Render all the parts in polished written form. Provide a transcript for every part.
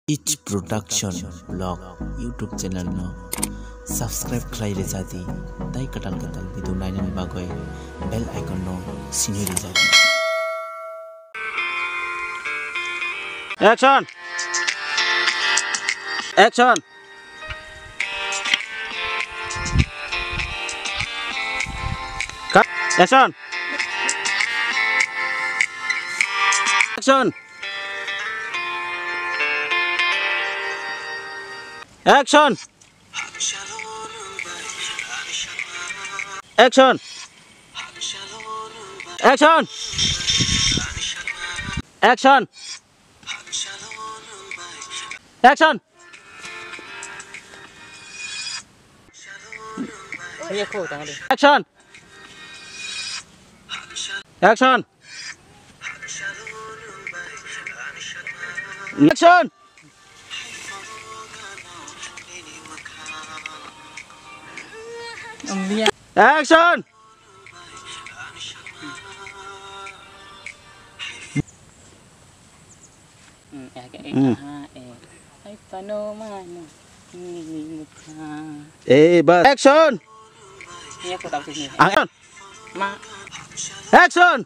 Each production blog YouTube channel no subscribe khlaile jati dai katal video nainan bagoi bell icon no sinuri jati. Action! Action! Cut! Action! Action! Action! Action! Action! Action! Action! Action! Action! Action! Action! Bas. Action! Action! Action!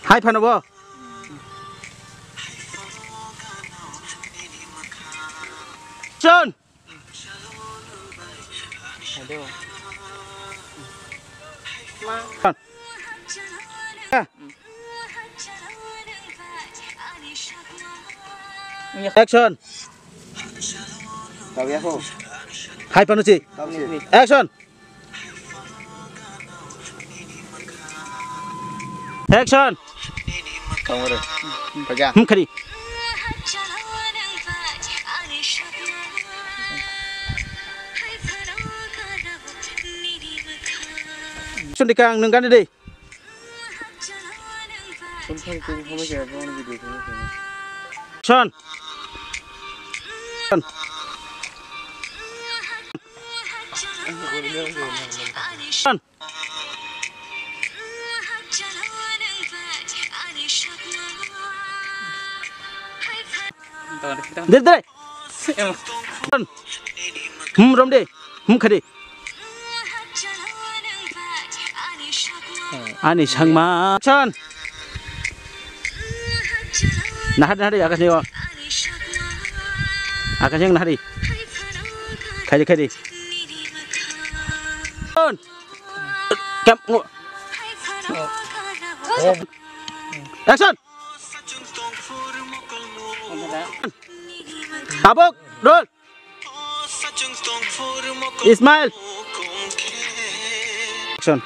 Hai panobo. Action! Action! Hai panuci. Action! Action! Khadi. Action dikang nengkan deh. Action! Action! Deh. Rom deh. Khadi. Ani sangma. Action! Nahari akan yo. Akan yang nahari. Khadi. On. Kam. Action! Tabok, roll. Ismail. Action.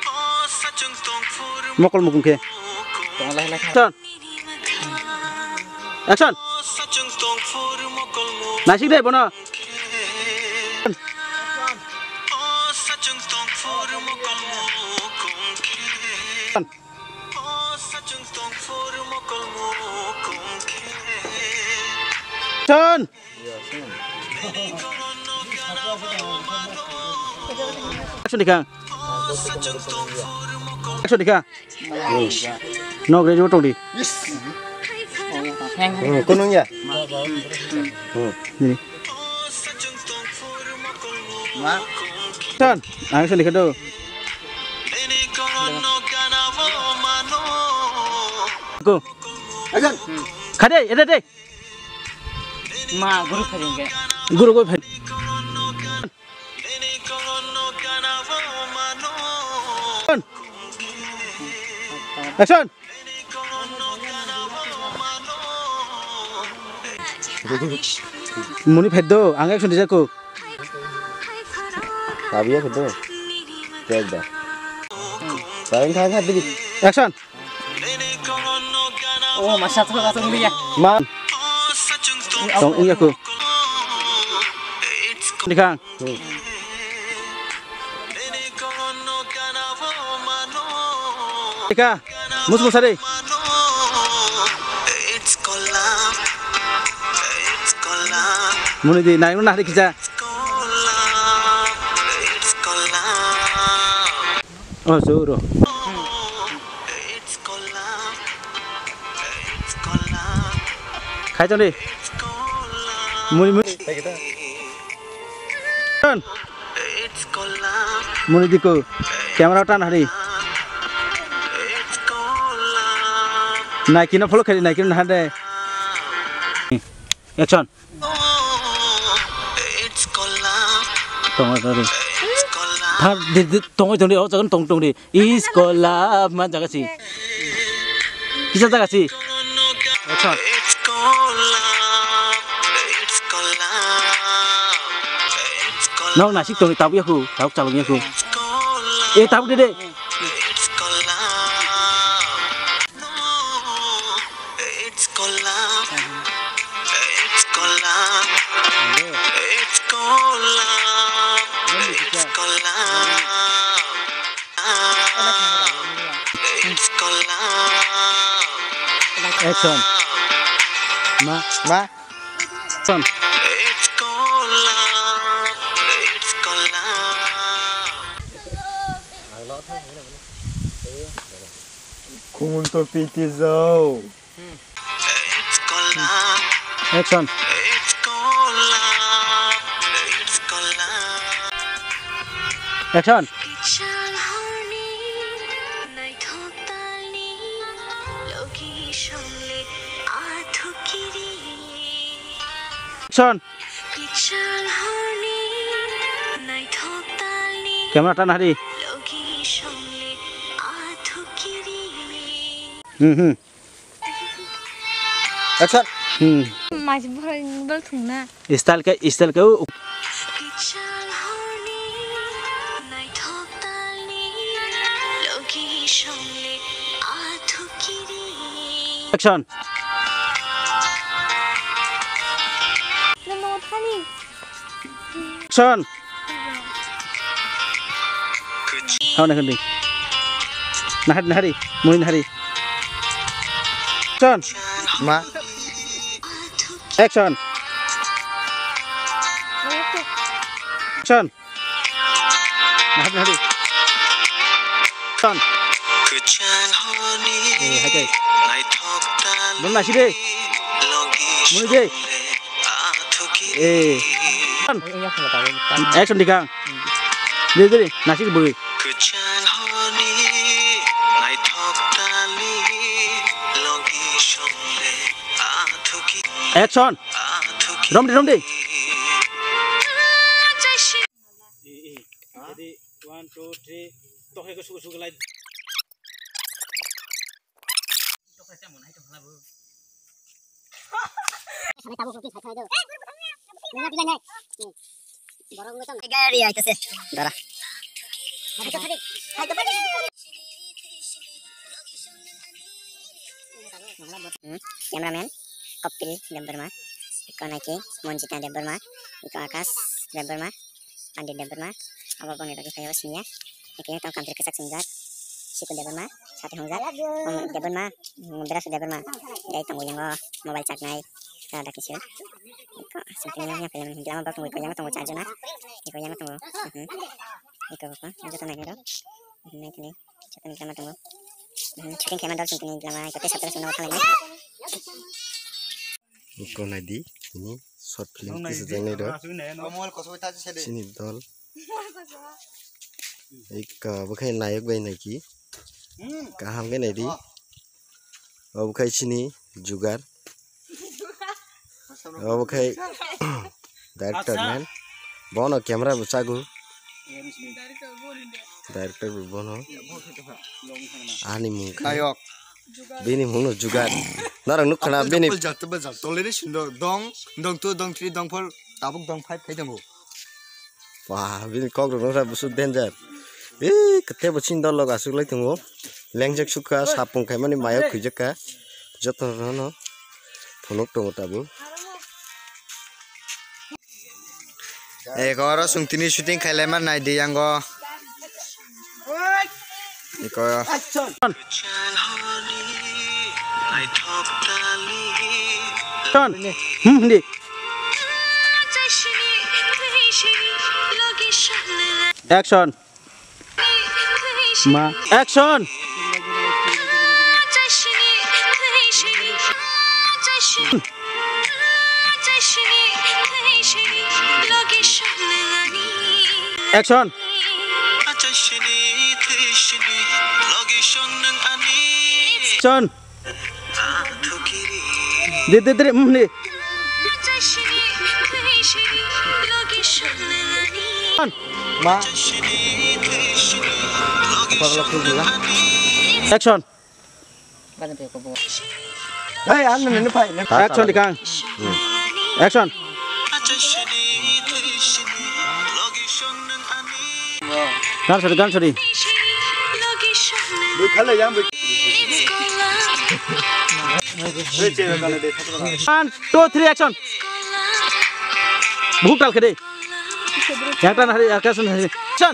Mokol mukung ke. Action. Action. Nasik deh bono. Action. Action dikang. Action dikang. No graduate tong di. Kunung ya. Ini. Action. Action dikang do. Go. Action. Khade, ada deh. Ma guru kharinge. Guru ko phari. Action. Muni pheddo, ang action dijaku. Sabiya pheddo. Jagda. Paling thang hadi. Action. Oh, masa tu langsung dia. Ma. Tong iya ku. Dikang. Dika, mus ada. Muni di naik mana hari kita? Oh, suruh. Khai cho đi. Muni muni. Ton. Muni diku. Kamera tan hari. Nike na follow kali Nike na hade. Action. Tong tong di. Thar di tong di. Oh jangan tong di. Sekolah man jaga sih. Kisah jaga sih. Action. Nó nãy xích tôi tao biết không, tao chào nghe không. Ê tao đi đi. Action. Ma. Action. Untuk pitizo. Action. Action. Action. Kamera tanah di. Action. Masih bal thungna. Style ke Action. Action. How nak kendi? Nahari, muni nahari. Action. Ma. Action. Action. Nahari. Action. Hai cái. Bấm lại đi. Muni đi. Action đi kang. Đi. Nasi bui. Action. Rom đi. Jadi 1 2 3 toh ke suku lain. Toh saya mau naik ke bu. Sampai tahu kopi saya itu. Mana bilang naik? Borong gotong. Gari ya itu sih. Darah. Hai tadi. Cameraman Kopil Dember mah, iko Nike Monjita Dember mah, iko Akas Dember mah, Andi Dember mah, apapun itu kita resminya, ini tong kampir kesak sunggat, siku Dember mah, sate honggat, Dember mah, beras Dember mah, jadi tunggu yang mobile chat naik, kita ada kisah, iko sebenarnya film hindi lama baru iko yang tunggu charge na, iko yang tunggu, iko apa, yang kita naik itu, naik ini, cekan kita tunggu, cekan kita dulu cekan kita iko tes satu sunnah kali ini. Iko nadi ini short film kisah jangnya do. Sini dol. Ika bukan naik bayi naki. Kaham ke nadi. Oh bukan sini jugar. Oh bukan director man. Bono kamera bucagu. Director bono. Ani muka. Nayok. Bini mungno jugar. Narang nuk kena bini. Bejal. Tolere sundo dong 2, dong 3, dong 4, tabuk dong 5 kai dong. Wah, bini kok dong ra busu danger. Kete bacin dol log asuk lai tungo. Lengjak suka sapung kai mani mayok khujaka. Joto no. Phonok tongo tabu. Ekor sungtini shooting khaileman nai de yango. Ekor Action. Di. Action. Ma. Action. Action. Action. Dede nih. Ma. Action. Hei, anu ini Pak. Action di Kang. Action. Gan sorry. Kalau yang 1, 2, 3 action. Buka kal kede. Yang tan hari action. Action.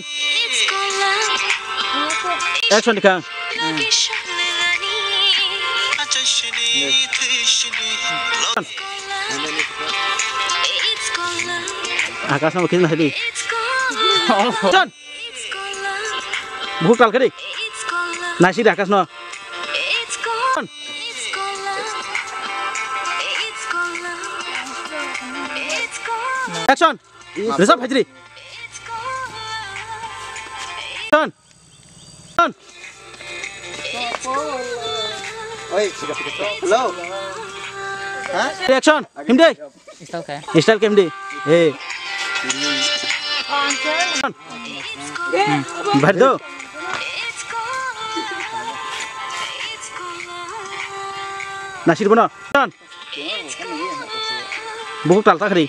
Action di Kang. Akas nama kini hari. Action. Buka kal kede. Nasi dah akas no. Action. Resap Hajri. Action. Oi, hello. Hah? Action. Himde. Style ke himde. Eh. Bardo. Nasir bono. Buku tal tak hari.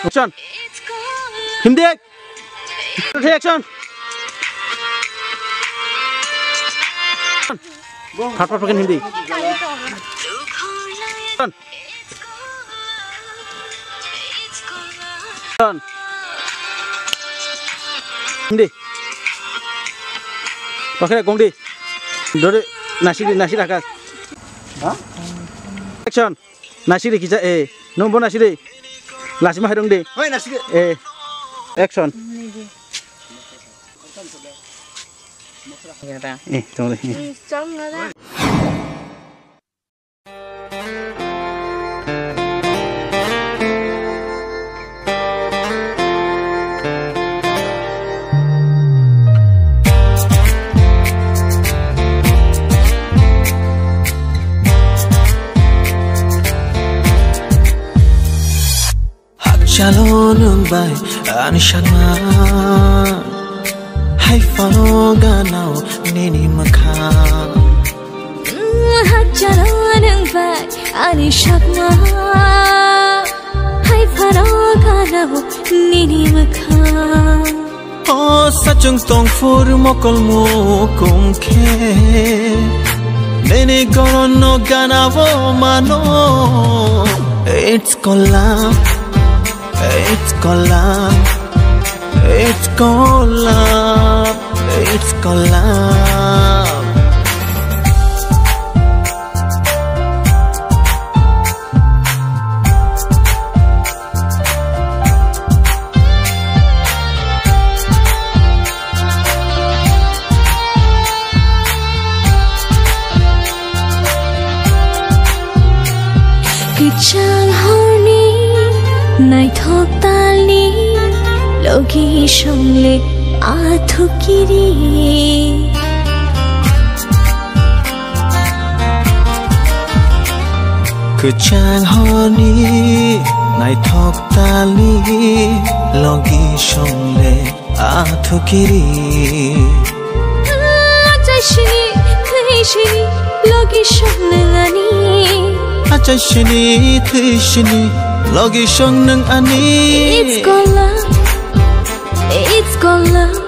Action. Himde. Action. Part pakai Hindi. Hindi. Pakai gong di. Dore nasi rakas. Action. Nasi di kita nombor nasi di. Lasi mah dong di. Hoi, nasi. Action. Tunggu deh. Shalom bay anishama hai faro ganao nini makha Shalom bay anishama hai faro ganao nini makha O sachung tong fur mokol mo kong khe nini gorono ganao mano it's kolam It's collab, it's collab, it's collab. Kichang horny. Nai thok tali logi shongle athukiri Kuchang honi nai thok tali logi shongle athukiri Achashini khishini logi shongle ani Achashini khishini Logi shong nang ani It's collab